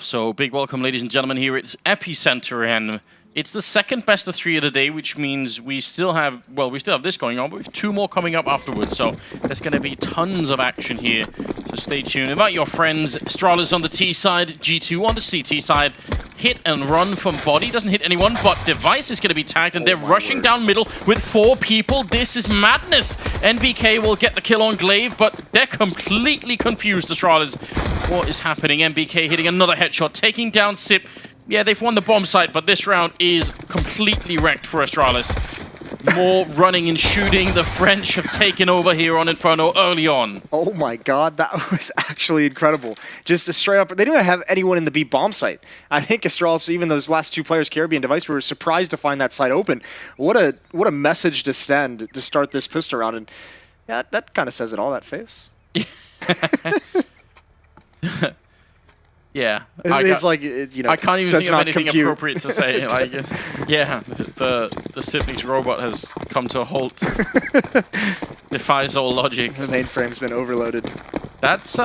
So, big welcome, ladies and gentlemen. Here it's Epicenter, and it's the second best of 3 of the day, which means we still have, this going on, but we have 2 more coming up afterwards. So, there's going to be tons of action here. So, stay tuned. Invite your friends. Astralis on the T side, G2 on the CT side. Hit and run from body. Doesn't hit anyone, but Device is going to be tagged, and they're rushing down middle with 4 people. This is madness. NBK will get the kill on Glaive, but they're completely confused, Astralis. What is happening? NBK hitting another headshot, taking down Sip. Yeah, they've won the bomb site, but this round is completely wrecked for Astralis. More running and shooting. The French have taken over here on Inferno early on. Oh my god, that was actually incredible. Just a straight up, they didn't have anyone in the B bomb site. I think Astralis, even those last 2 players, Caribbean Device, were surprised to find that site open. What a message to send to start this pistol round. And yeah, that kind of says it all, that face. Yeah, it's like, you know, I can't even think of anything compute. appropriate to say. Like, yeah, the Siblings robot has come to a halt. Defies all logic. The mainframe's been overloaded. That's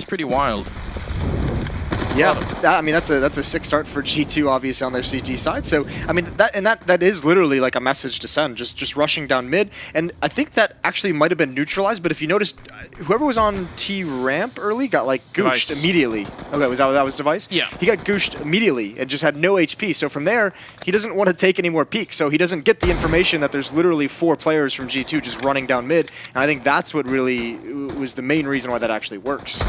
pretty wild. Yeah, I mean that's a sick start for G2, obviously on their CT side. So I mean that is literally like a message to send, just rushing down mid. And I think that actually might have been neutralized. But if you noticed, whoever was on T ramp early got like gooshed Device. Immediately. Okay, that was Device? Yeah. He got gooshed immediately and just had no HP. So from there, he doesn't want to take any more peeks. So he doesn't get the information that there's literally 4 players from G2 just running down mid. And I think that's what really was the main reason why that actually works.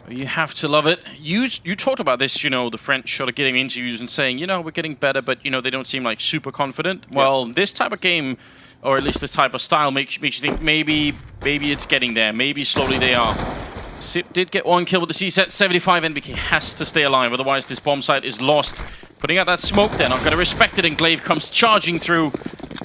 You have to love it. You talked about this, you know, the French sort of getting interviews and saying, you know, we're getting better, but, you know, they don't seem like super confident. Yeah. Well, this type of game, or at least this type of style, makes you think maybe it's getting there. Maybe slowly they are. Sip did get 1 kill with the C-set. 75 NBK has to stay alive, otherwise this bomb site is lost. Putting out that smoke, they're not going to respect it, and Glaive comes charging through.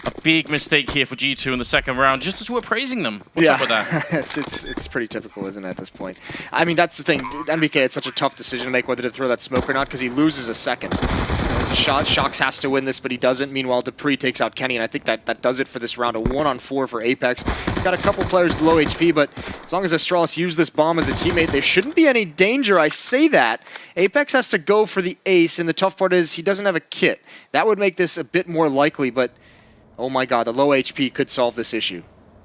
A big mistake here for G2 in the second round, just as we're praising them. What's up with that? it's pretty typical, isn't it, at this point? I mean, that's the thing. NBK had such a tough decision to make whether to throw that smoke or not, because he loses a second. There's a shot. Shox has to win this, but he doesn't. Meanwhile, Dupree takes out Kenny, and I think that does it for this round. A 1-on-4 for Apex. He's got a couple players low HP, but as long as Astralis use this bomb as a teammate, there shouldn't be any danger. I say that. Apex has to go for the ace, and the tough part is he doesn't have a kit. That would make this a bit more likely, but oh my god, the low HP could solve this issue.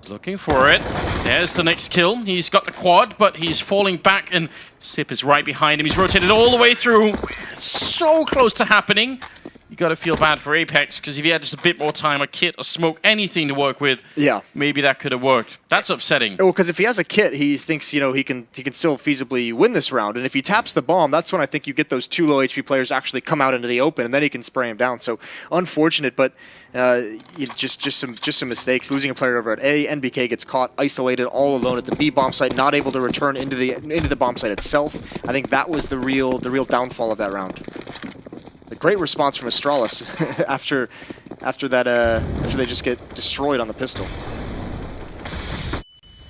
Looking for it. There's the next kill. He's got the quad, but he's falling back, and Sip is right behind him. He's rotated all the way through. So close to happening. You got to feel bad for Apex, because if he had just a bit more time, a kit, a smoke, anything to work with, yeah, maybe that could have worked. That's upsetting. Well, because if he has a kit, he thinks, you know, he can still feasibly win this round. And if he taps the bomb, that's when I think you get those 2 low HP players actually come out into the open, and then he can spray him down. So unfortunate, but just some mistakes. Losing a player over at A, NBK gets caught isolated all alone at the B bomb site, not able to return into the bomb site itself. I think that was the real downfall of that round. A great response from Astralis after they just get destroyed on the pistol.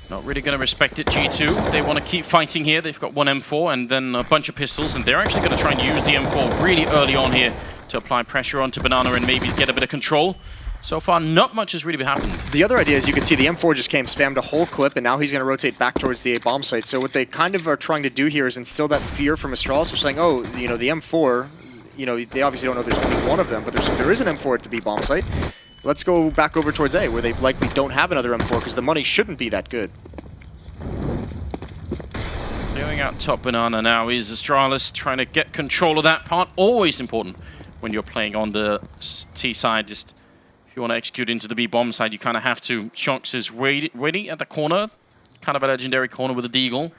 Not really going to respect it, G2. They want to keep fighting here. They've got 1 M4 and then a bunch of pistols, and they're actually going to try and use the M4 really early on here to apply pressure onto Banana and maybe get a bit of control. So far, not much has really happened. The other idea is you can see the M4 just came, spammed a whole clip, and now he's going to rotate back towards the A bomb site. So what they kind of are trying to do here is instill that fear from Astralis of saying, oh, you know, the M4, you know, they obviously don't know there's only 1 of them, but there is an M4 at the B bomb site. Let's go back over towards A, where they likely don't have another M4, because the money shouldn't be that good. Going out top Banana now is Astralis, trying to get control of that part. Always important when you're playing on the T side. Just if you want to execute into the B bomb side, you kind of have to. Shox is ready at the corner, kind of a legendary corner with a deagle.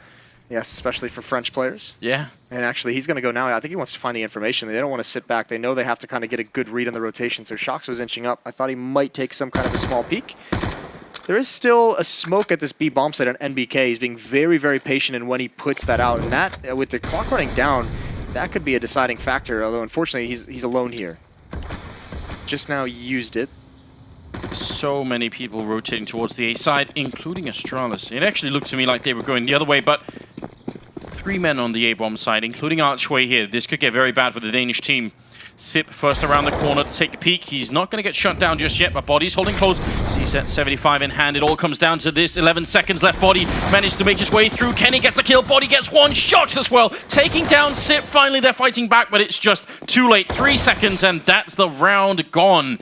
Yes, especially for French players. Yeah. And actually, he's going to go now. I think he wants to find the information. They don't want to sit back. They know they have to kind of get a good read on the rotation. So Shox was inching up. I thought he might take some kind of a small peek. There is still a smoke at this B bomb site on NBK. He's being very, very patient in when he puts that out. And that, with the clock running down, that could be a deciding factor. Although, unfortunately, he's alone here. Just now used it. So many people rotating towards the A side, including Astralis. It actually looked to me like they were going the other way, but 3 men on the A-bomb side, including Archway here. This could get very bad for the Danish team. Sip first around the corner to take the peek. He's not going to get shut down just yet, but Body's holding close. C-set 75 in hand. It all comes down to this. 11 seconds left. Body managed to make his way through. Kenny gets a kill. Body gets one. Shots as well. Taking down Sip. Finally, they're fighting back, but it's just too late. 3 seconds, and that's the round gone.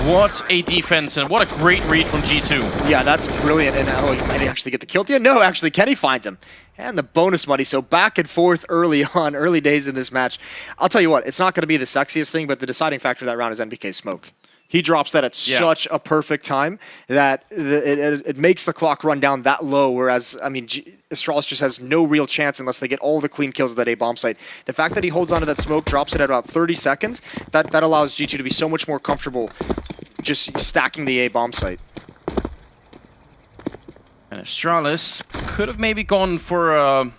What a defense, and what a great read from G2. Yeah, that's brilliant. And oh, he might actually get the kill. Yeah, no, actually, Kenny finds him. And the bonus money, so back and forth early on, early days in this match. I'll tell you what, it's not going to be the sexiest thing, but the deciding factor of that round is NBK's smoke. He drops that at such a perfect time that it makes the clock run down that low, whereas, I mean, Astralis just has no real chance unless they get all the clean kills at that A-bomb site. The fact that he holds onto that smoke, drops it at about 30 seconds, that allows G2 to be so much more comfortable just stacking the A-bomb site. And Astralis could have maybe gone for a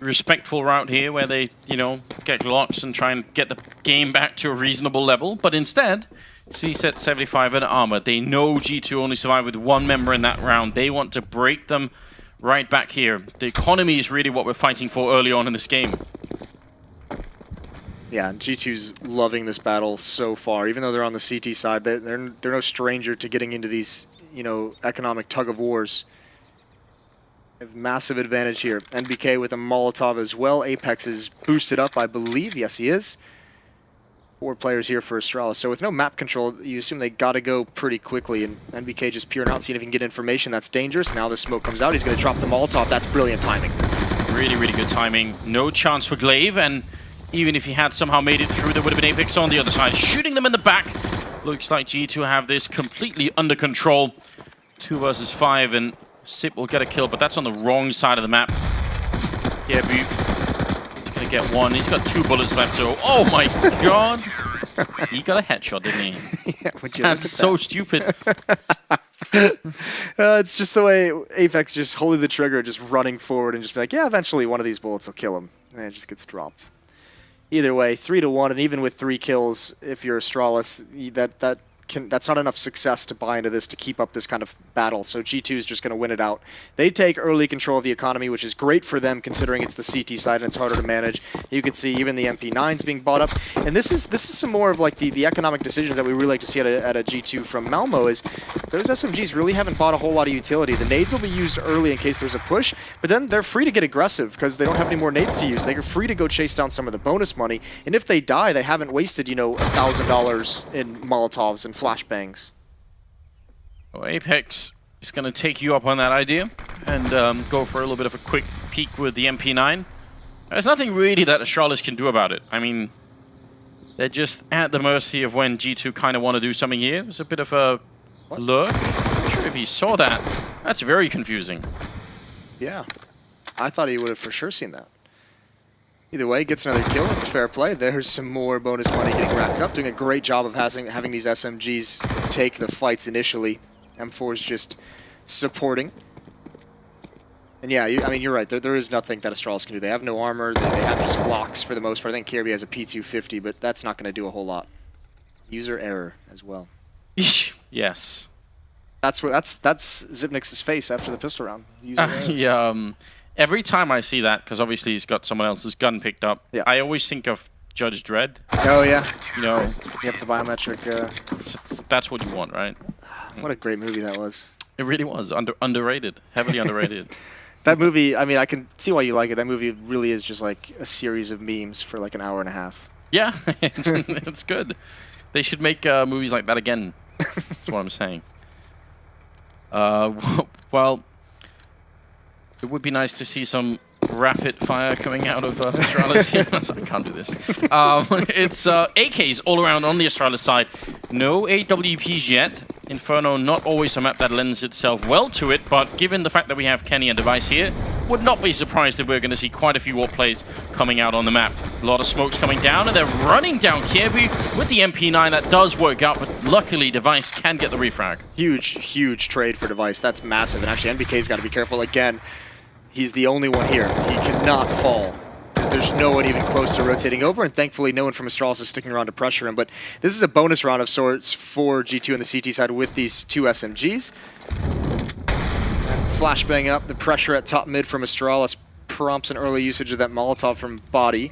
respectful route here where they, you know, get locks and try and get the game back to a reasonable level, but instead, C-set 75 in armor. They know G2 only survived with 1 member in that round. They want to break them right back here. The economy is really what we're fighting for early on in this game. Yeah, G2's loving this battle so far. Even though they're on the CT side, they're no stranger to getting into these, you know, economic tug-of-wars. They have massive advantage here. NBK with a Molotov as well. Apex is boosted up, I believe. Yes, he is. 4 players here for Astralis. So with no map control, you assume they got to go pretty quickly. And NBK just peering out, seeing if he can get information. That's dangerous. Now the smoke comes out. He's going to drop the Molotov. That's brilliant timing. Really, really good timing. No chance for Glaive, and even if he had somehow made it through, there would have been Apex on the other side, shooting them in the back. Looks like G2 have this completely under control. 2 versus 5, and Sip will get a kill, but that's on the wrong side of the map. Yeah, he's gonna get 1. He's got 2 bullets left, so oh my god! He got a headshot, didn't he? Yeah, would you That's so stupid. It's just the way Apex just holding the trigger, just running forward, and just be like, yeah, eventually one of these bullets will kill him, and it just gets dropped. Either way, 3-1, and even with 3 kills, if you're Astralis, that's not enough success to buy into this to keep up this kind of battle. So G2 is just going to win it out. They take early control of the economy, which is great for them considering it's the CT side and it's harder to manage. You can see even the MP9s being bought up. And this is some more of like the economic decisions that we really like to see at a G2 from Malmo is those SMGs really haven't bought a whole lot of utility. The nades will be used early in case there's a push, but then they're free to get aggressive because they don't have any more nades to use. They're free to go chase down some of the bonus money. And if they die, they haven't wasted, you know, $1,000 in Molotovs and flashbangs. Well, Apex is going to take you up on that idea and go for a little bit of a quick peek with the MP9. There's nothing really that Astralis can do about it. I mean, they're just at the mercy of when G2 kind of want to do something here. There's a bit of a lurk. I'm not sure if he saw that. That's very confusing. Yeah, I thought he would have for sure seen that. Either way, gets another kill. It's fair play. There's some more bonus money getting racked up. Doing a great job of having these SMGs take the fights initially. M4's just supporting. And yeah, I mean, you're right. There is nothing that Astralis can do. They have no armor. They have just Glocks for the most part. I think Kirby has a P250, but that's not going to do a whole lot. User error as well. Yes. That's Zipnix's face after the pistol round. User error. Yeah. Every time I see that, because obviously he's got someone else's gun picked up, yeah. I always think of Judge Dredd. Oh, yeah. You know, yep, the biometric. That's what you want, right? What a great movie that was. It really was. Underrated. Heavily underrated. That movie, I mean, I can see why you like it. That movie really is just like a series of memes for like an hour and a half. Yeah, it's good. They should make movies like that again. That's what I'm saying. Well, it would be nice to see some rapid fire coming out of Astralis here. I can't do this. It's AKs all around on the Astralis side. No AWPs yet. Inferno, not always a map that lends itself well to it, but given the fact that we have Kenny and Device here, would not be surprised if we're going to see quite a few warp plays coming out on the map. A lot of smokes coming down, and they're running down Kirby with the MP9. That does work out, but luckily Device can get the refrag. Huge trade for Device. That's massive, and actually NBK's got to be careful again. He's the only one here. He cannot fall, because there's no one even close to rotating over, and thankfully no one from Astralis is sticking around to pressure him. But this is a bonus round of sorts for G2 on the CT side with these 2 SMGs. And flashbang up, the pressure at top mid from Astralis prompts an early usage of that Molotov from Body.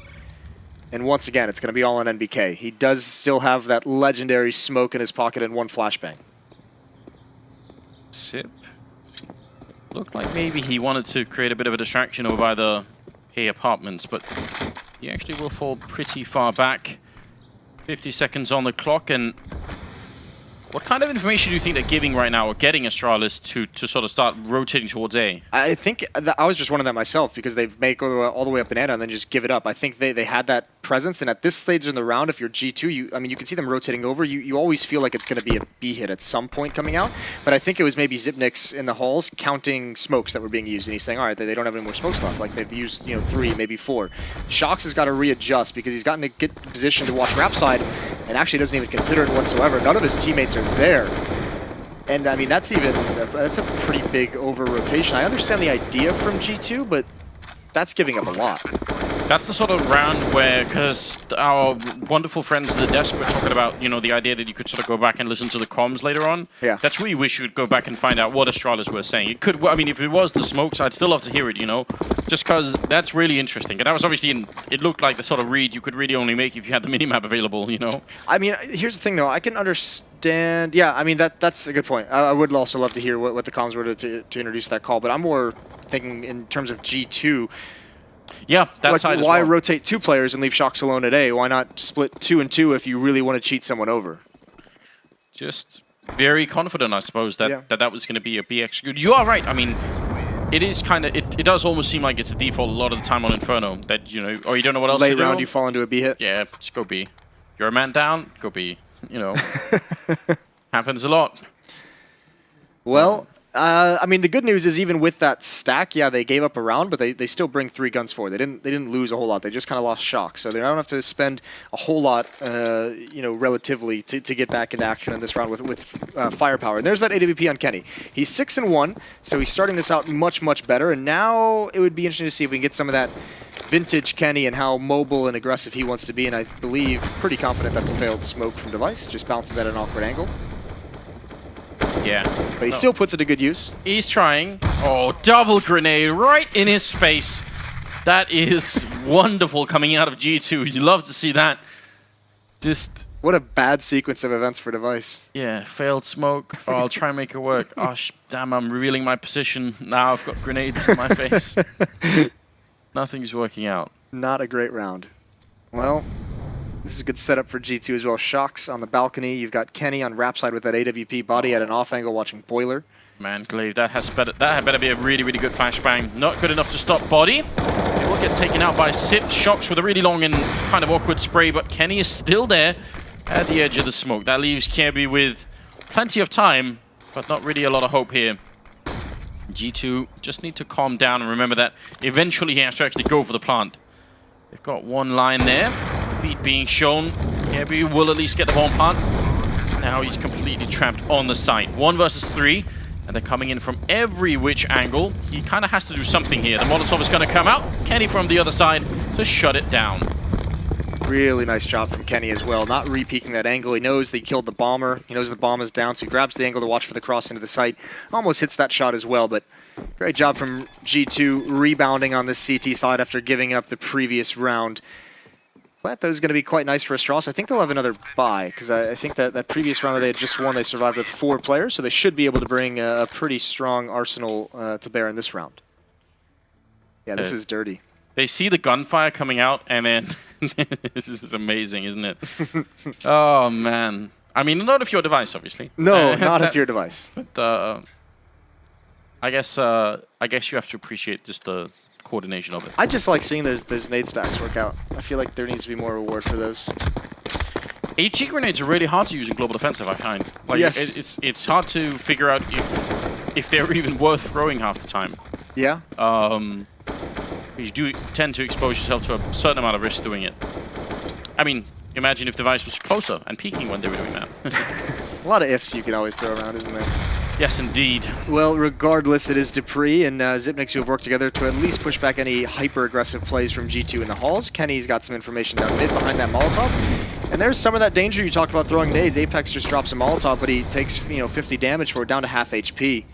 And once again, it's going to be all on NBK. He does still have that legendary smoke in his pocket and one flashbang. Sip. Looked like maybe he wanted to create a bit of a distraction over by the A apartments, but he actually will fall pretty far back. 50 seconds on the clock, and what kind of information do you think they're giving right now, or getting Astralis to sort of start rotating towards A? I think I was just wondering that myself, because they may go all the way up banana and then just give it up. I think they had that presence, and at this stage in the round, if you're G2, you can see them rotating over. You always feel like it's going to be a B hit at some point coming out, but I think it was maybe Zipnix in the halls counting smokes that were being used, and he's saying, all right, they don't have any more smokes left. Like, they've used 3, maybe 4. Shox has got to readjust because he's gotten to get position to watch Rap side, and actually doesn't even consider it whatsoever. None of his teammates are there. And I mean, that's a pretty big over-rotation. I understand the idea from G2, but that's giving up a lot. That's the sort of round where, because our wonderful friends at the desk were talking about, the idea that you could sort of go back and listen to the comms later on. Yeah. That's really wish you would go back and find out what Astralis were saying. It could, I mean, if it was the smokes, I'd still love to hear it, just because that's really interesting. And that was obviously, it looked like the sort of read you could really only make if you had the minimap available, I mean, here's the thing, though. I can understand. Yeah, I mean, that's a good point. I would also love to hear what the comms were to introduce that call, but I'm more thinking in terms of G2. Yeah, that's like, side as why well. Rotate 2 players and leave Shox alone at A? Why not split 2 and 2 if you really want to cheat someone over? Just very confident, I suppose, that was going to be a B execute. You are right. I mean, it is kind of, it does almost seem like it's a default a lot of the time on Inferno that, or you don't know what else to do. Late round, you fall into a B hit? Yeah, just go B. You're a man down, go B. Happens a lot. Well, I mean, the good news is even with that stack, yeah, they gave up a round, but they still bring 3 guns forward. They didn't lose a whole lot. They just kind of lost Shock, so they don't have to spend a whole lot, relatively to get back into action in this round with firepower. And there's that AWP on Kenny. He's 6-1, so he's starting this out much better. And now it would be interesting to see if we can get some of that vintage Kenny and how mobile and aggressive he wants to be. And I believe, pretty confident that's a failed smoke from Device. Just bounces at an awkward angle. Yeah. But he still puts it to good use. He's trying. Oh, double grenade right in his face. That is wonderful coming out of G2. You love to see that. Just... What a bad sequence of events for Device. Yeah, failed smoke. Oh, I'll try and make it work. Oh, damn, I'm revealing my position. Now I've got grenades in my face. Nothing's working out. Not a great round. Well... This is a good setup for G2 as well. Shox on the balcony. You've got Kenny on Rap side with that AWP Body at an off angle watching Boiler. Man, Glaive, that had better be a really good flashbang. Not good enough to stop Body. It will get taken out by Sip. Shox with a really long and kind of awkward spray, but Kenny is still there at the edge of the smoke. That leaves Kirby with plenty of time, but not really a lot of hope here. G2 just need to calm down and remember that eventually he has to actually go for the plant. They've got one line there. Feet being shown. Kirby will at least get the bomb plant. Now he's completely trapped on the site. 1 versus 3, and they're coming in from every which angle. He kind of has to do something here. The Molotov is going to come out. Kenny from the other side to shut it down. Really nice job from Kenny as well. Not re-peeking that angle. He knows they killed the bomber. He knows the bomb is down, so he grabs the angle to watch for the cross into the site. Almost hits that shot as well, but great job from G2 rebounding on this CT side after giving up the previous round. That is going to be quite nice for Astralis. I think they'll have another bye, because I think that previous round that they had just won, they survived with 4 players, so they should be able to bring a pretty strong arsenal to bear in this round. Yeah, this is dirty. They see the gunfire coming out, and then this is amazing, isn't it? Oh, man. I mean, not if you're Device, obviously. No, not if you're Device. But I guess you have to appreciate just the coordination of it. I just like seeing those nade stacks work out. I feel like there needs to be more reward for those. HE grenades are really hard to use in global offensive, I find. Like, yes. It's hard to figure out if they're even worth throwing half the time. Yeah. You do tend to expose yourself to a certain amount of risk doing it. I mean, imagine if Device was closer and peeking when they were doing that. A lot of ifs you can always throw around, isn't there? Yes, indeed. Well, regardless, it is Dupree and Zipnix who have worked together to at least push back any hyper-aggressive plays from G2 in the halls. Kenny's got some information down mid behind that Molotov. And there's some of that danger you talked about throwing nades. Apex just drops a Molotov, but he takes 50 damage for it, down to half HP.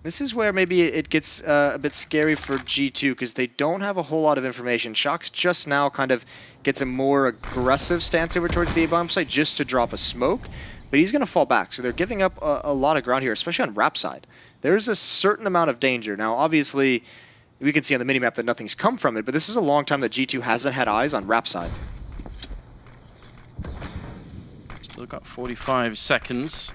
This is where maybe it gets a bit scary for G2 because they don't have a whole lot of information. Shox just now kind of gets a more aggressive stance over towards the A-bomb site just to drop a smoke, but he's going to fall back. So they're giving up a lot of ground here, especially on Rap side. There's a certain amount of danger. Now, obviously, we can see on the minimap that nothing's come from it, but this is a long time that G2 hasn't had eyes on Rap side. Still got 45 seconds.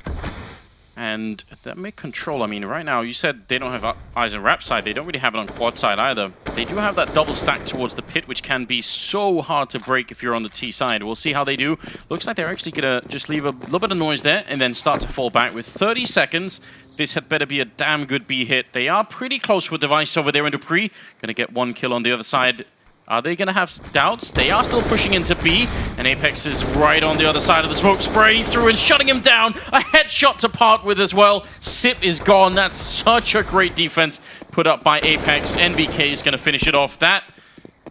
And that may control, I mean, right now, you said they don't have eyes on Rap side. They don't really have it on quad side either. They do have that double stack towards the pit, which can be so hard to break if you're on the T side. We'll see how they do. Looks like they're actually going to just leave a little bit of noise there and then start to fall back with 30 seconds. This had better be a damn good B hit. They are pretty close with Device over there in Dupree. Going to get one kill on the other side. Are they going to have doubts? They are still pushing into B, and Apex is right on the other side of the smoke, spraying through and shutting him down. A headshot to part with as well. Sip is gone. That's such a great defense put up by Apex. NBK is going to finish it off. That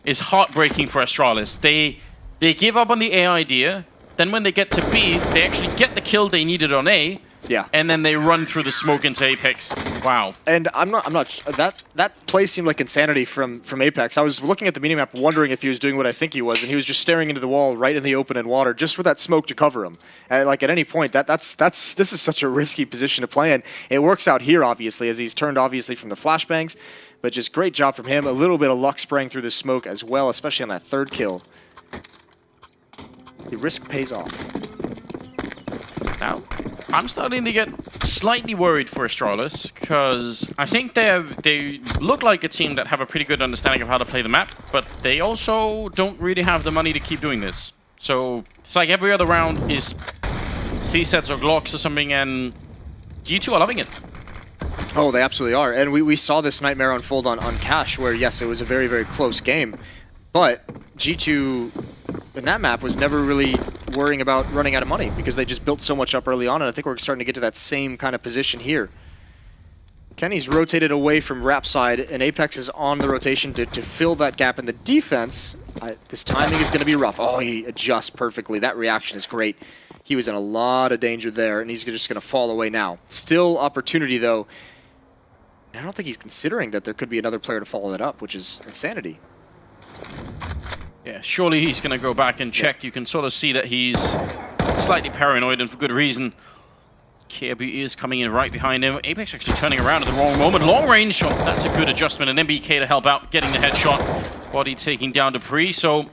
is heartbreaking for Astralis. They give up on the A idea. Then when they get to B, they actually get the kill they needed on A. Yeah. And then they run through the smoke into Apex. Wow. And I'm not that play seemed like insanity from Apex. I was looking at the minimap wondering if he was doing what I think he was, and he was just staring into the wall right in the open in water just with that smoke to cover him. Like at any point, this is such a risky position to play in. It works out here obviously as he's turned obviously from the flashbangs, but just great job from him. A little bit of luck spraying through the smoke as well, especially on that third kill. The risk pays off. Now, I'm starting to get slightly worried for Astralis because I think they look like a team that have a pretty good understanding of how to play the map, but they also don't really have the money to keep doing this. So it's like every other round is C-sets or Glocks or something, and G2 are loving it. Oh, they absolutely are. And we saw this nightmare unfold on Cash where, yes, it was a very, very close game, but G2 in that map was never really worrying about running out of money because they just built so much up early on, and I think we're starting to get to that same kind of position here. Kenny's rotated away from Rap side, and Apex is on the rotation to fill that gap in the defense. This timing is going to be rough. Oh, he adjusts perfectly. That reaction is great. He was in a lot of danger there, and he's just going to fall away now. Still opportunity, though. I don't think he's considering that there could be another player to follow that up, which is insanity. Yeah, surely he's going to go back and check. You can sort of see that he's slightly paranoid, and for good reason. Kirby is coming in right behind him. Apex actually turning around at the wrong moment. Long range shot. That's a good adjustment. And MBK to help out, getting the headshot. Body taking down Dupree. So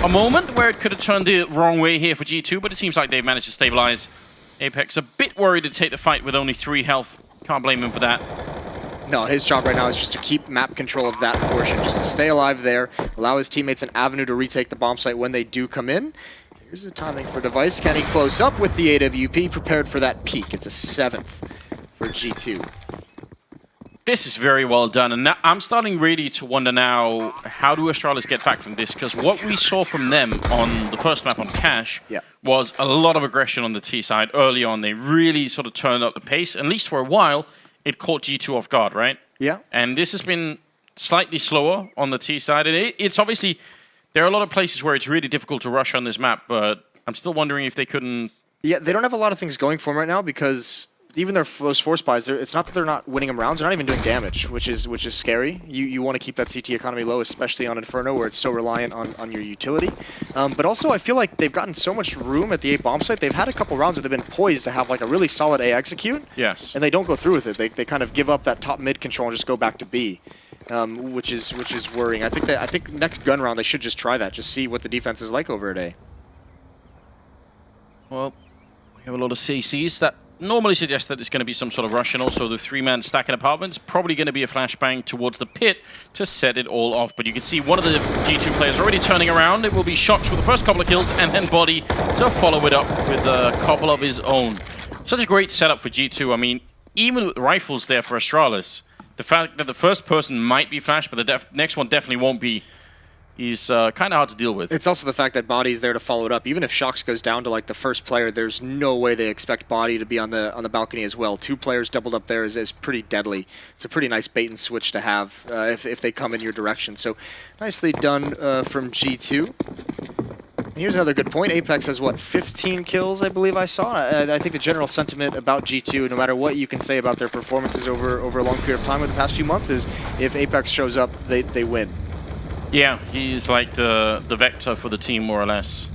a moment where it could have turned the wrong way here for G2, but it seems like they've managed to stabilize. Apex a bit worried to take the fight with only 3 health. Can't blame him for that. No, his job right now is just to keep map control of that portion, just to stay alive there, allow his teammates an avenue to retake the bomb site when they do come in. Here's the timing for Device. Kenny close up with the AWP, prepared for that peak. It's a 7th for G2. This is very well done, and I'm starting really to wonder now, how do Astralis get back from this? Because what we saw from them on the first map on Cash was a lot of aggression on the T side early on. They really sort of turned up the pace, at least for a while. It caught G2 off guard, right? Yeah. And this has been slightly slower on the T side. And it's obviously, there are a lot of places where it's really difficult to rush on this map, but I'm still wondering if they couldn't... Yeah, they don't have a lot of things going for them right now because even those force buys, it's not that they're not winning them rounds, they're not even doing damage, which is scary. You want to keep that CT economy low, especially on Inferno, where it's so reliant on your utility. But also, I feel like they've gotten so much room at the A bomb site. They've had a couple rounds where they've been poised to have like a really solid A execute. Yes. And they don't go through with it. They kind of give up that top mid control and just go back to B, which is worrying. I think next gun round they should just try that, just see what the defense is like over at A. Well, we have a lot of CCs that normally suggest that it's going to be some sort of rush, and also the 3-man stacking apartments, probably going to be a flashbang towards the pit to set it all off. But you can see one of the G2 players already turning around. It will be Shox for the first couple of kills, and then Body to follow it up with a couple of his own. Such a great setup for G2. I mean, even with rifles there for Astralis, the fact that the first person might be flashed, but the next one definitely won't be, is kind of hard to deal with. It's also the fact that Body's there to follow it up. Even if Shox goes down to like the first player, there's no way they expect Body to be on the balcony as well. 2 players doubled up there is pretty deadly. It's a pretty nice bait and switch to have if they come in your direction. So nicely done from G2. Here's another good point. Apex has, what, 15 kills, I believe I saw? I think the general sentiment about G2, no matter what you can say about their performances over a long period of time over the past few months, is if Apex shows up, they win. Yeah, he's like the vector for the team, more or less.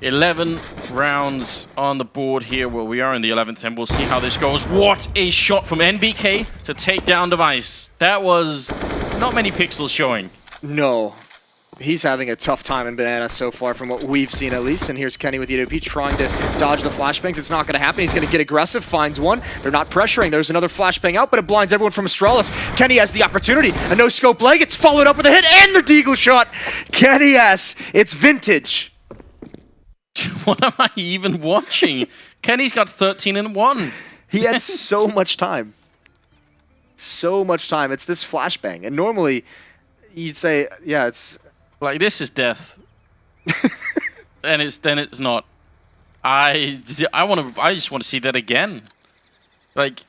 11 rounds on the board here. Well, we are in the 11th, and we'll see how this goes. What a shot from NBK to take down Device. That was not many pixels showing. No. He's having a tough time in Banana so far from what we've seen at least. And here's Kenny with EWP trying to dodge the flashbangs. It's not going to happen. He's going to get aggressive, finds one. They're not pressuring. There's another flashbang out, but it blinds everyone from Astralis. Kenny has the opportunity. A no-scope leg. It's followed up with a hit and the deagle shot. Kenny S. It's vintage. What am I even watching? Kenny's got 13 and 1. He had so much time. So much time. It's this flashbang. And normally, you'd say, yeah, it's... Like, this is death. And it's not. I just want to see that again. Like,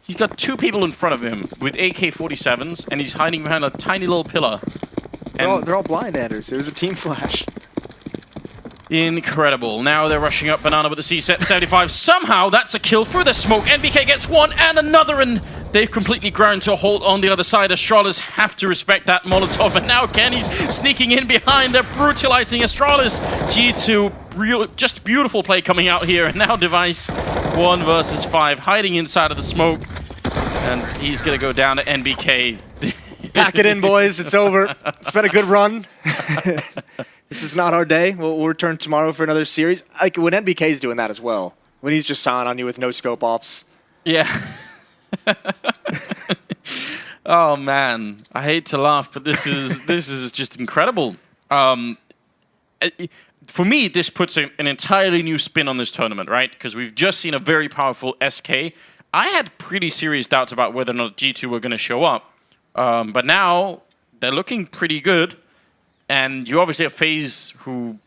he's got 2 people in front of him with AK-47s, and he's hiding behind a tiny little pillar. They're all blind, Anders. It was a team flash. Incredible. Now they're rushing up Banana with the C-75. Somehow that's a kill through the smoke. NBK gets one and another, and they've completely ground to a halt on the other side. Astralis have to respect that Molotov, and now Kenny's sneaking in behind. They're brutalizing Astralis. G2, just beautiful play coming out here, and now Device 1 versus 5, hiding inside of the smoke, and he's going to go down to NBK. Pack it in, boys. It's over. It's been a good run. This is not our day. We'll return tomorrow for another series. Like when NBK's doing that as well. When he's just silent on you with no scope ops. Yeah. Oh man, I hate to laugh, but this is just incredible. For me, this puts an entirely new spin on this tournament, right? Because we've just seen a very powerful SK. I had pretty serious doubts about whether or not G2 were going to show up. But now they're looking pretty good, and you obviously have FaZe, who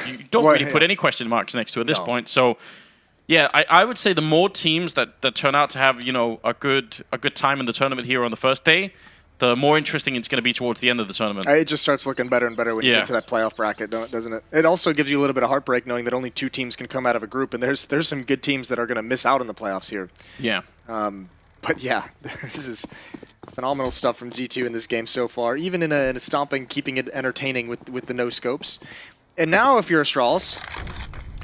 you don't really put any question marks next to at this point. So, yeah, I would say the more teams that turn out to have a good time in the tournament here on the first day, the more interesting it's going to be towards the end of the tournament. It just starts looking better and better when you get to that playoff bracket, doesn't it? It also gives you a little bit of heartbreak knowing that only 2 teams can come out of a group, and there's some good teams that are going to miss out on the playoffs here. Yeah. But yeah, this is phenomenal stuff from G2 in this game so far, even in a stomping, keeping it entertaining with the no-scopes. And now, if you're Astralis,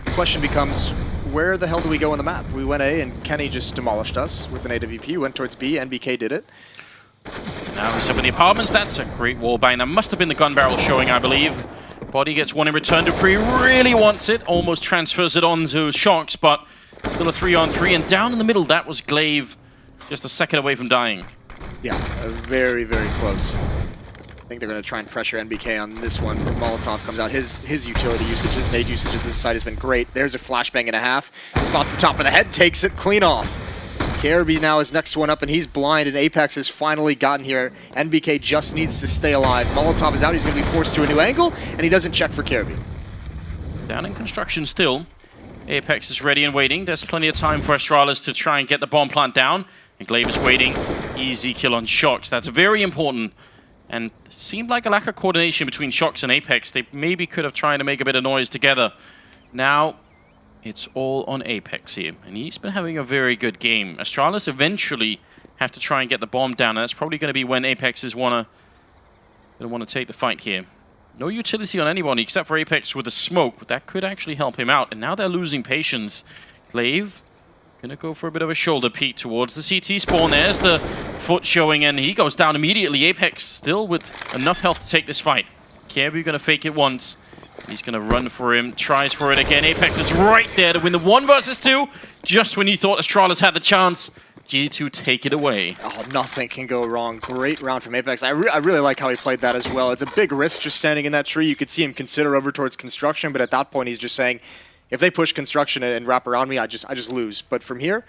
the question becomes, where the hell do we go on the map? We went A, and Kenny just demolished us with an AWP, went towards B, NBK did it. Now he's up in the apartments. That's a great wall bang. That must have been the gun barrel showing, I believe. Body gets one in return. Dupree really wants it, almost transfers it on to Shox, but still a 3-on-3, and down in the middle, that was Glaive, just a second away from dying. Yeah, very, very close. I think they're going to try and pressure NBK on this one. Molotov comes out. His utility usage, his nade usage at this site has been great. There's a flashbang and a half. Spots the top of the head, takes it clean off. KRB now is next one up, and he's blind, and Apex has finally gotten here. NBK just needs to stay alive. Molotov is out. He's going to be forced to a new angle, and he doesn't check for KRB. Down in construction still. Apex is ready and waiting. There's plenty of time for Astralis to try and get the bomb plant down. And Glaive is waiting. Easy kill on Shox. That's very important. And seemed like a lack of coordination between Shox and Apex. They maybe could have tried to make a bit of noise together. Now, it's all on Apex here. And he's been having a very good game. Astralis eventually have to try and get the bomb down. And that's probably going to be when Apex is want to take the fight here. No utility on anybody except for Apex with a smoke. But that could actually help him out. And now they're losing patience. Glaive gonna go for a bit of a shoulder peek towards the CT spawn. There's the foot showing, and he goes down immediately. Apex still with enough health to take this fight. Kirby gonna fake it once. He's gonna run for him, tries for it again. Apex is right there to win the 1 versus 2. Just when you thought Astralis had the chance, G2 take it away. Oh, nothing can go wrong. Great round from Apex. I really like how he played that as well. It's a big risk just standing in that tree. You could see him consider over towards construction, but at that point he's just saying, if they push construction and wrap around me, I just lose. But from here,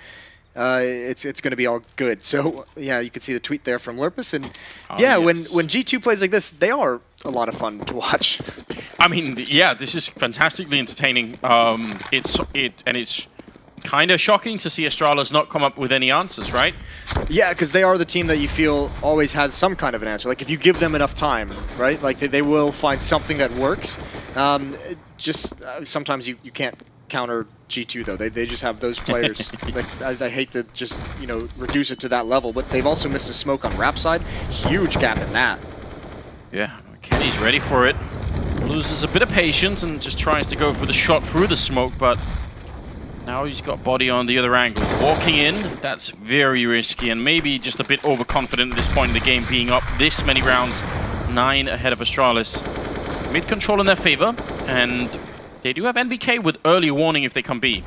it's going to be all good. So yeah, you can see the tweet there from Lurpus, and yeah, yes. when G2 plays like this, they are a lot of fun to watch. I mean, yeah, this is fantastically entertaining. It's kind of shocking to see Astralis not come up with any answers, right? Yeah, because they are the team that you feel always has some kind of an answer. Like if you give them enough time, right? Like they will find something that works. just sometimes you can't counter G2 though. They just have those players. Like, I hate to just, you know, reduce it to that level, but they've also missed a smoke on Rap side. Huge gap in that. Yeah, Kenny's ready for it. Loses a bit of patience and just tries to go for the shot through the smoke, but now he's got body on the other angle. Walking in, that's very risky and maybe just a bit overconfident at this point in the game, being up this many rounds, 9 ahead of Astralis. Mid control in their favor, and they do have NBK with early warning if they come B.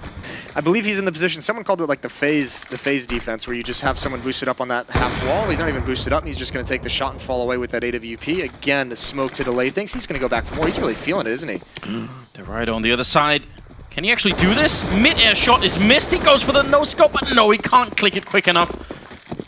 I believe he's in the position, someone called it like the phase defense, where you just have someone boosted up on that half wall. He's not even boosted up, and he's just going to take the shot and fall away with that AWP. Again, the smoke to delay things. He's going to go back for more. He's really feeling it, isn't he? They're right on the other side. Can he actually do this? Mid-air shot is missed. He goes for the no-scope, but no, he can't click it quick enough.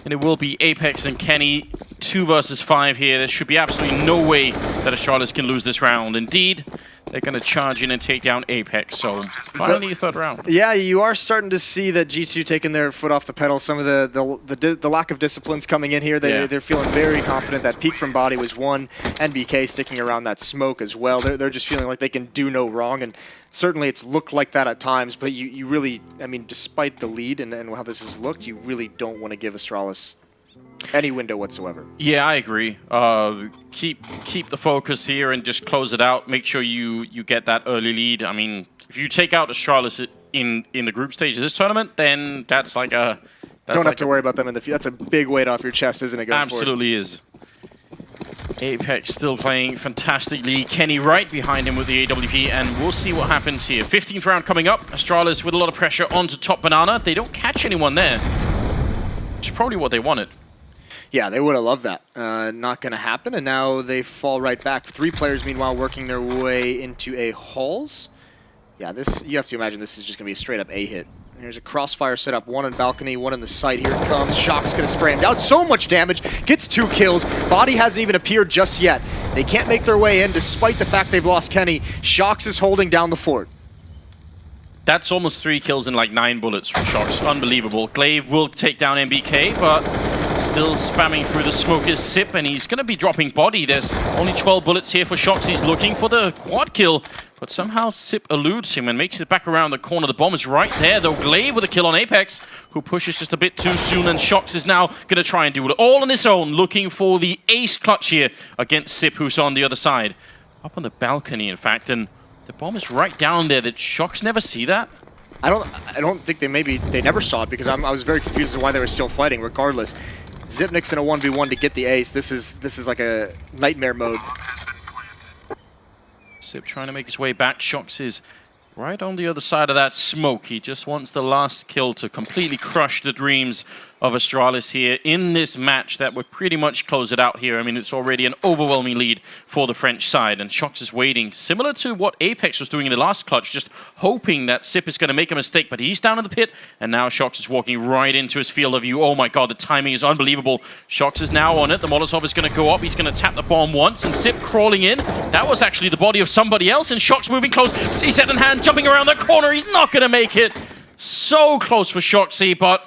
And it will be Apex and Kenny, 2 versus 5 here. There should be absolutely no way that Astralis can lose this round. Indeed, they're going to charge in and take down Apex. So finally, a 3rd round. Yeah, you are starting to see that G2 taking their foot off the pedal. Some of the lack of disciplines coming in here. They're feeling very confident. That peek from body was one. NBK sticking around that smoke as well. They're just feeling like they can do no wrong. And certainly it's looked like that at times. But you really, I mean, despite the lead and how this has looked, you really don't want to give Astralis any window whatsoever. Yeah, I agree. Keep the focus here and just close it out. Make sure you get that early lead. I mean, if you take out Astralis in the group stage of this tournament, then that's like a... Don't have to worry about them in the field. That's a big weight off your chest, isn't it? Going absolutely is. Apex still playing fantastically. Kenny right behind him with the AWP, and we'll see what happens here. 15th round coming up. Astralis with a lot of pressure onto top banana. They don't catch anyone there, which is probably what they wanted. Yeah, they would have loved that. Not going to happen, and now they fall right back. 3 players, meanwhile, working their way into a halls. Yeah, this, you have to imagine this is just going to be a straight-up A hit. There's a crossfire set up, 1 on balcony, 1 on the site. Here it comes. Shock's going to spray him down. So much damage. Gets 2 kills. Body hasn't even appeared just yet. They can't make their way in, despite the fact they've lost Kenny. Shox is holding down the fort. That's almost 3 kills in like 9 bullets from Shox. Unbelievable. Glaive will take down MBK, but... still spamming through the smoke is Sip, and he's going to be dropping body. There's only 12 bullets here for Shox. He's looking for the quad kill, but somehow Sip eludes him and makes it back around the corner. The bomb is right there, though. Glaive with a kill on Apex, who pushes just a bit too soon, and Shox is now going to try and do it all on his own, looking for the ace clutch here against Sip, who's on the other side. Up on the balcony, in fact, and the bomb is right down there. Did Shox never see that? I don't think they never saw it, because I was very confused as to why they were still fighting. Regardless, Zipnik's in a 1v1 to get the ace. This is like a nightmare mode. Sip trying to make his way back. Shox is right on the other side of that smoke. He just wants the last kill to completely crush the dreams of Astralis here in this match that would pretty much close it out here. I mean, it's already an overwhelming lead for the French side, and Shox is waiting, similar to what Apex was doing in the last clutch, just hoping that Sip is going to make a mistake, but he's down in the pit, and now Shox is walking right into his field of view. Oh my god, the timing is unbelievable. Shox is now on it. The Molotov is going to go up. He's going to tap the bomb once, and Sip crawling in. That was actually the body of somebody else, and Shox moving close. He's head in hand, jumping around the corner. He's not going to make it. So close for Shoxy, but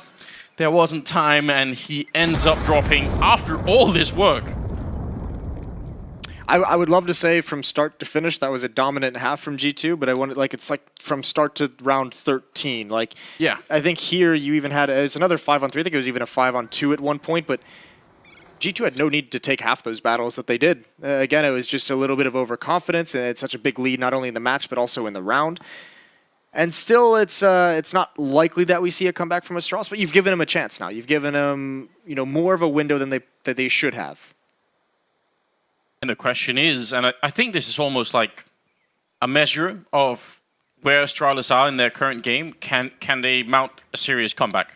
there wasn't time, and he ends up dropping after all this work. I would love to say from start to finish that was a dominant half from G2, but I wanted, like, it's like from start to round 13. Like, yeah, I think here you even had it's another 5-on-3. I think it was even a 5-on-2 at one point, but G2 had no need to take half those battles that they did. Again, it was just a little bit of overconfidence, and it's such a big lead not only in the match but also in the round. And still, it's not likely that we see a comeback from Astralis, but you've given them a chance now. You've given them, you know, more of a window than they should have. And the question is, and I think this is almost like a measure of where Astralis are in their current game. Can they mount a serious comeback?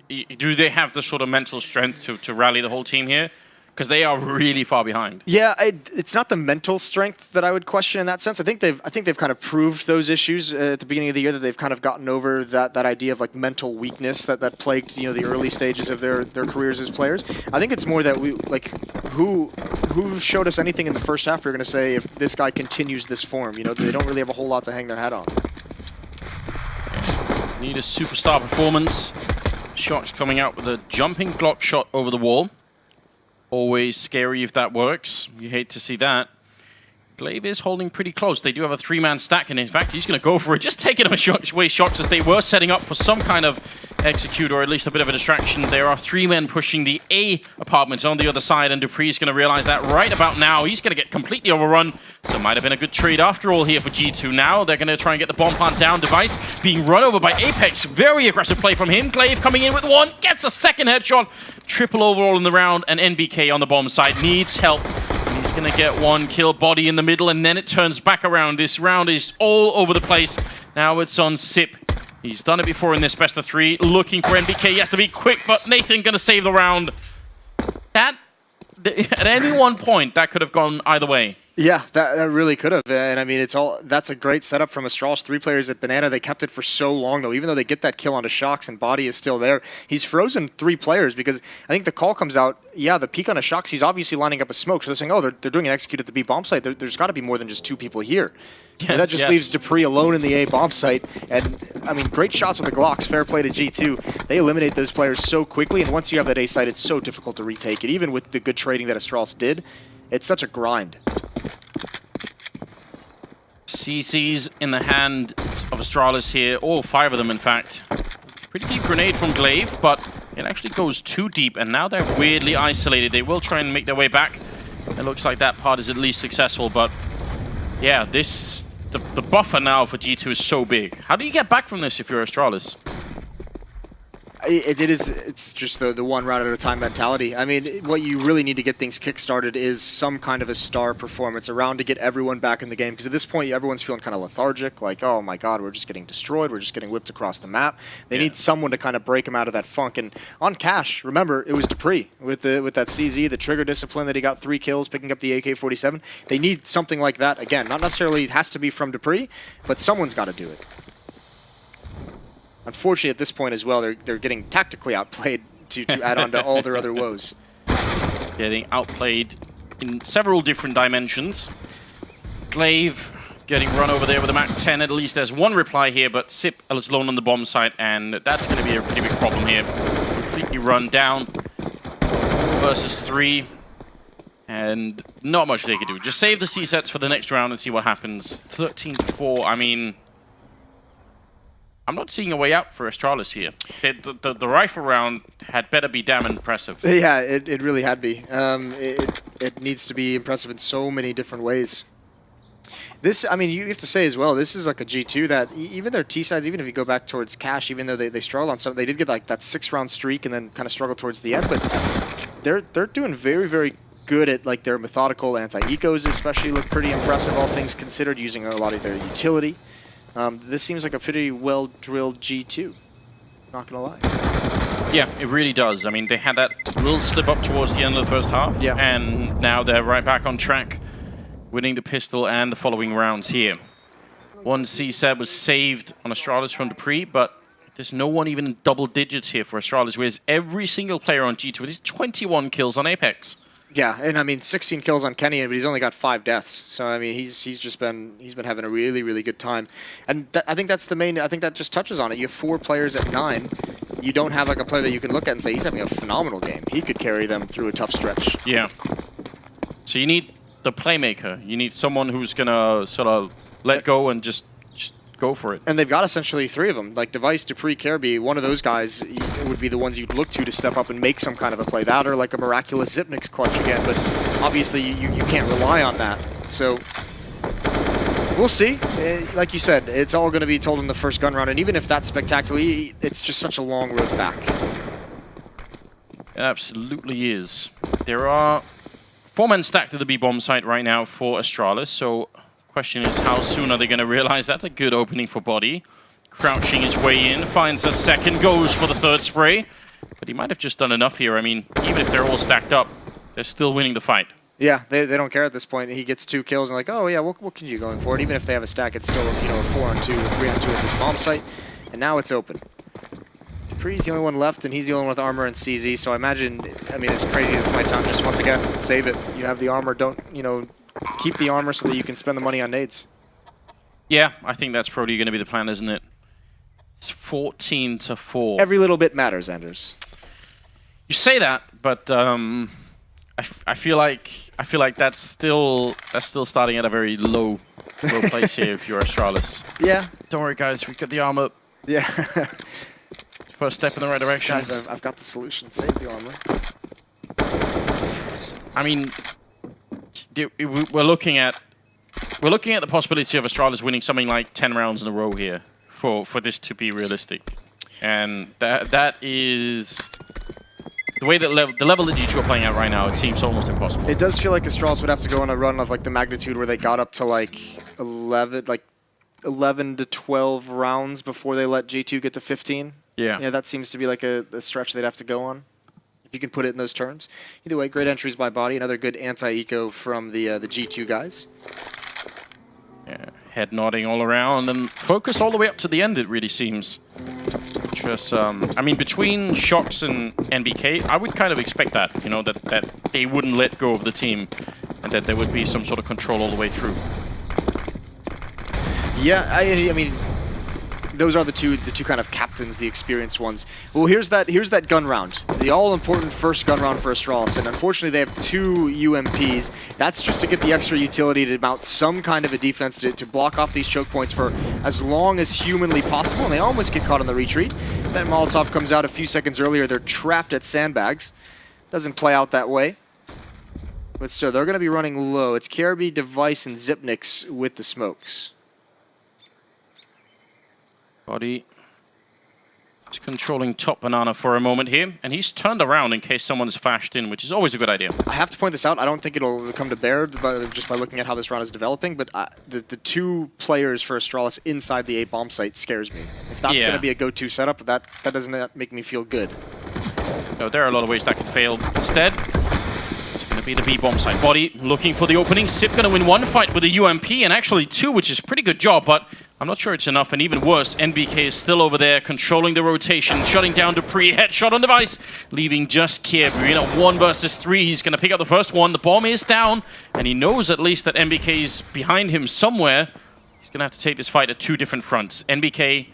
Do they have the sort of mental strength to rally the whole team here? Because they are really far behind. Yeah, it's not the mental strength that I would question in that sense. I think they've kind of proved those issues at the beginning of the year, that they've kind of gotten over that idea of like mental weakness that plagued, you know, the early stages of their careers as players. I think it's more that we like who showed us anything in the first half. We're going to say if this guy continues this form, you know, they don't really have a whole lot to hang their hat on. Yeah. Need a superstar performance. Shox coming out with a jumping block shot over the wall. Always scary if that works. You hate to see that. Glaive is holding pretty close. They do have a 3-man stack, and in fact, he's going to go for it. Just taking them away shots as they were setting up for some kind of execute, or at least a bit of a distraction. There are 3 men pushing the A apartments on the other side, and dupree's going to realize that right about now. He's going to get completely overrun, so it might have been a good trade after all here for G2. Now they're going to try and get the bomb plant down. Device being run over by Apex. Very aggressive play from him. Glaive coming in with 1, gets a second headshot. Triple overall in the round, and NBK on the bomb side needs help. He's going to get 1 kill, body in the middle, and then it turns back around. This round is all over the place. Now it's on Sip. He's done it before in this best of 3. Looking for NBK. He has to be quick, but Nathan going to save the round. At any one point, that could have gone either way. Yeah, that really could have. And I mean, that's a great setup from Astralis. 3 players at Banana. They kept it for so long, though. Even though they get that kill onto Shocks and body is still there, he's frozen 3 players because I think the call comes out. Yeah, the peek on a Shocks, he's obviously lining up a smoke. So they're saying, oh, they're doing an execute at the B bomb site. There's got to be more than just 2 people here. Yeah, and that just leaves dupreeh alone in the A bomb site. And I mean, great shots with the Glocks. Fair play to G2. They eliminate those players so quickly. And once you have that A site, it's so difficult to retake it. Even with the good trading that Astralis did, it's such a grind. CC's in the hand of Astralis here. All 5 of them, in fact. Pretty deep grenade from Glaive, but it actually goes too deep, and now they're weirdly isolated. They will try and make their way back. It looks like that part is at least successful, but yeah, the buffer now for G2 is so big. How do you get back from this if you're Astralis? It's just the one round at a time mentality. I mean, what you really need to get things kick-started is some kind of a star performance around to get everyone back in the game. Because at this point, everyone's feeling kind of lethargic. Like, oh my god, we're just getting destroyed. We're just getting whipped across the map. They need someone to kind of break them out of that funk. And on Cash, remember, it was dupreeh with that CZ, the trigger discipline that he got 3 kills, picking up the AK-47. They need something like that. Again, not necessarily it has to be from dupreeh, but someone's got to do it. Unfortunately, at this point as well, they're getting tactically outplayed to add on to all their other woes. Getting outplayed in several different dimensions. Glaive getting run over there with a MAC-10. At least there's 1 reply here, but Sip is alone on the bomb site, and that's going to be a pretty big problem here. Completely run down versus 3, and not much they can do. Just save the C-sets for the next round and see what happens. 13-4, I mean, I'm not seeing a way out for Astralis here. The rifle round had better be damn impressive. Yeah, it really had be. It needs to be impressive in so many different ways. This, I mean, you have to say as well, this is like a G2 that even their T-sides, even if you go back towards Cash, even though they struggled on some, they did get like that 6-round streak and then kind of struggle towards the end, but they're doing very, very good at like their methodical anti-ecos especially look pretty impressive, all things considered, using a lot of their utility. This seems like a pretty well-drilled G2, not gonna lie. Yeah, it really does. I mean, they had that little slip up towards the end of the first half, and now they're right back on track, winning the pistol and the following rounds here. 1 C-set was saved on Astralis from dupreeh, but there's no one even in double digits here for Astralis, whereas every single player on G2 is 21 kills on Apex. Yeah, and I mean 16 kills on Kenny, but he's only got 5 deaths. So I mean he's been having a really, really good time, and I think that's the main. I think that just touches on it. You have 4 players at 9. You don't have like a player that you can look at and say he's having a phenomenal game. He could carry them through a tough stretch. Yeah. So you need the playmaker. You need someone who's gonna sort of let go and just go for it. And they've got essentially 3 of them. Like Device, dupreeh, Careby, one of those guys would be the ones you'd look to step up and make some kind of a play. That or like a miraculous Zipnik's clutch again, but obviously you can't rely on that. So we'll see. Like you said, it's all going to be told in the first gun round, and even if that's spectacularly, it's just such a long road back. It absolutely is. There are 4 men stacked at the B bomb site right now for Astralis, so question is, how soon are they going to realize that's a good opening for body? Crouching his way in, finds a second, goes for the 3rd spray. But he might have just done enough here. I mean, even if they're all stacked up, they're still winning the fight. Yeah, they don't care at this point. He gets 2 kills and like, oh yeah, what can you going for it? Even if they have a stack, it's still, you know, a 4-on-2 or 3-on-2 at this bomb site. And now it's open. dupreeh's the only one left, and he's the only one with armor and CZ. So I imagine, I mean, as crazy as it might sound, just once again, save it. You have the armor, don't, you know, keep the armor so that you can spend the money on nades. Yeah, I think that's probably going to be the plan, isn't it? It's 14-4. Every little bit matters, Anders. You say that, but I feel like that's still starting at a very low place here if you're Astralis. Yeah. Don't worry, guys. We've got the arm up. Yeah. First step in the right direction. Guys, I've got the solution. Save the armor. I mean, we're looking at the possibility of Astralis winning something like 10 rounds in a row here for this to be realistic, and that is the way that the level that G2 are playing at right now. It seems almost impossible. It does feel like Astralis would have to go on a run of like the magnitude where they got up to like 11 to 12 rounds before they let G2 get to 15. Yeah, that seems to be like a stretch they'd have to go on, if you can put it in those terms. Either way, great entries by Body. Another good anti-eco from the G2 guys. Yeah, head nodding all around and focus all the way up to the end, it really seems. Just, I mean, between Shocks and NBK, I would kind of expect that, you know, that they wouldn't let go of the team and that there would be some sort of control all the way through. Yeah, I mean, those are the two kind of captains, the experienced ones. Well, here's that gun round, the all-important first gun round for Astralis, and unfortunately they have 2 UMPs. That's just to get the extra utility to mount some kind of a defense to block off these choke points for as long as humanly possible, and they almost get caught on the retreat. That Molotov comes out a few seconds earlier. They're trapped at sandbags. Doesn't play out that way. But still, they're going to be running low. It's KRB, Device, and Zipnix with the smokes. Body is controlling top banana for a moment here, and he's turned around in case someone's fashed in, which is always a good idea. I have to point this out. I don't think it'll come to bear just by looking at how this round is developing, but the 2 players for Astralis inside the A bomb site scares me. If that's going to be a go-to setup, that doesn't make me feel good. No, there are a lot of ways that could fail. Instead, it's going to be the B bomb site. Body looking for the opening. Sip going to win 1 fight with a UMP, and actually 2, which is a pretty good job, but I'm not sure it's enough, and even worse, NBK is still over there, controlling the rotation, shutting down Dupree, headshot on Device, leaving just Kiebu in a 1 versus 3. He's going to pick up the first one. The bomb is down, and he knows at least that NBK is behind him somewhere. He's going to have to take this fight at 2 different fronts. NBK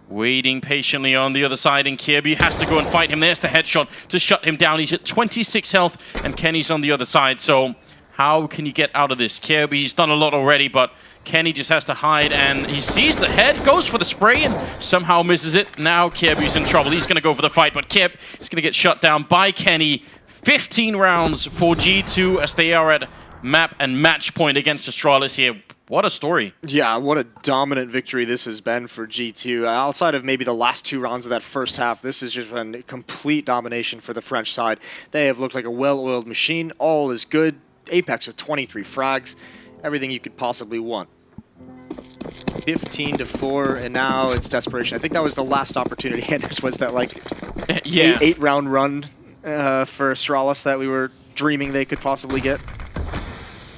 waiting patiently on the other side, and Kiebu has to go and fight him. There's the headshot to shut him down. He's at 26 health, and Kenny's on the other side, so how can you get out of this? Kiebu, he's done a lot already, but Kenny just has to hide, and he sees the head, goes for the spray, and somehow misses it. Now Kiebu's in trouble. He's going to go for the fight, but Kieb is going to get shut down by Kenny. 15 rounds for G2 as they are at map and match point against Astralis here. What a story. Yeah, what a dominant victory this has been for G2. Outside of maybe the last 2 rounds of that first half, this has just been complete domination for the French side. They have looked like a well-oiled machine. All is good. Apex with 23 frags. Everything you could possibly want. 15-4, and now it's desperation. I think that was the last opportunity, Anders, was that like 8-round run for Astralis that we were dreaming they could possibly get.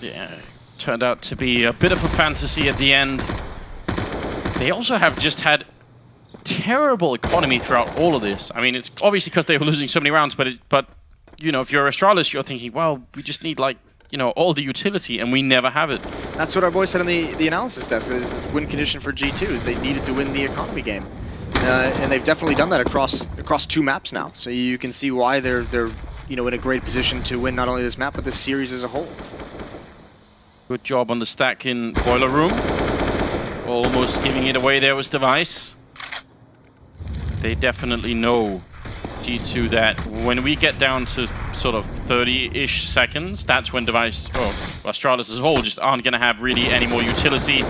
Yeah, turned out to be a bit of a fantasy at the end. They also have just had terrible economy throughout all of this. I mean, it's obviously because they were losing so many rounds, but you know, if you're Astralis, you're thinking, well, we just need like, you know, all the utility, and we never have it. That's what our boys said on the analysis desk, is win condition for G2, is they needed to win the economy game. And they've definitely done that across 2 maps now. So you can see why they're you know, in a great position to win not only this map, but this series as a whole. Good job on the stack in Boiler Room. Almost giving it away there was Device. They definitely know, G2, that when we get down to sort of 30-ish seconds, that's when Device, Astralis as a whole, just aren't going to have really any more utility.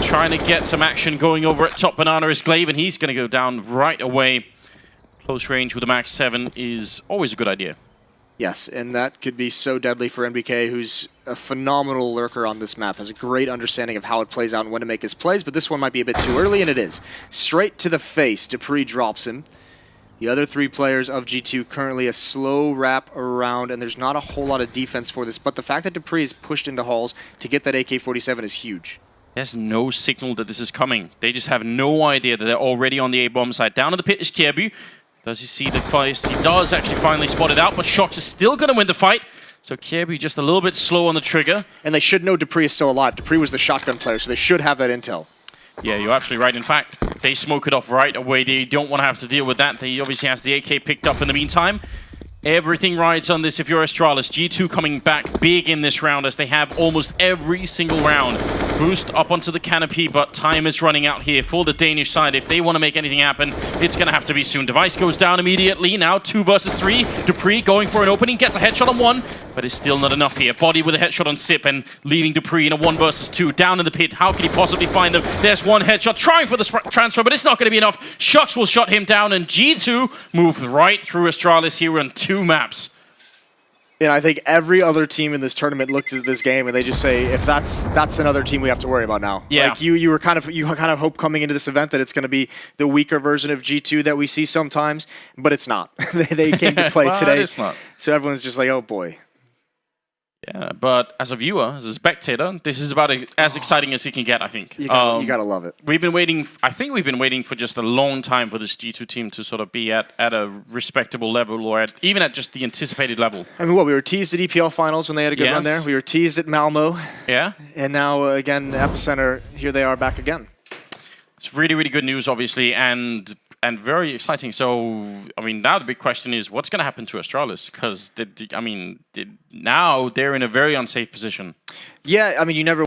Trying to get some action going over at top banana is Glaive, and he's going to go down right away. Close range with a max 7 is always a good idea. Yes, and that could be so deadly for NBK, who's a phenomenal lurker on this map, has a great understanding of how it plays out and when to make his plays, but this one might be a bit too early, and it is. Straight to the face, Dupree drops him. The other 3 players of G2 currently a slow wrap around, and there's not a whole lot of defense for this, but the fact that Dupree is pushed into halls to get that AK-47 is huge. There's no signal that this is coming. They just have no idea that they're already on the A-bomb side. Down in the pit is Kiebu. Does he see the place? He does actually finally spot it out, but Shox is still going to win the fight. So Kiebu just a little bit slow on the trigger. And they should know Dupree is still alive. Dupree was the shotgun player, so they should have that intel. Yeah, you're absolutely right. In fact, they smoke it off right away. They don't want to have to deal with that. They obviously has the AK picked up in the meantime. Everything rides on this if you're Astralis. G2 coming back big in this round as they have almost every single round. Boost up onto the canopy, but time is running out here for the Danish side. If they want to make anything happen, it's going to have to be soon. Device goes down immediately. Now 2 versus 3. Dupree going for an opening, gets a headshot on 1, but it's still not enough here. Body with a headshot on Sip and leaving Dupree in a 1 versus 2. Down in the pit, how can he possibly find them? There's 1 headshot, trying for the transfer, but it's not going to be enough. Shucks will shut him down, and G2 move right through Astralis here on 2 maps. And I think every other team in this tournament looked at this game and they just say, if that's another team we have to worry about now. Yeah. Like you kind of hope coming into this event that it's going to be the weaker version of G2 that we see sometimes, but it's not. They came to play today. It's not. So everyone's just like, oh boy. Yeah, but as a viewer, as a spectator, this is about as exciting as it can get, I think. You gotta love it. We've been waiting, I think we've been waiting for just a long time for this G2 team to sort of be at a respectable level, or even at just the anticipated level. I mean, we were teased at EPL finals when they had a good run there. We were teased at Malmo. Yeah. And now, again, Epicenter, here they are back again. It's really, really good news, obviously, and very exciting. So, I mean, now the big question is, what's going to happen to Astralis? Because, now they're in a very unsafe position. Yeah, I mean, you never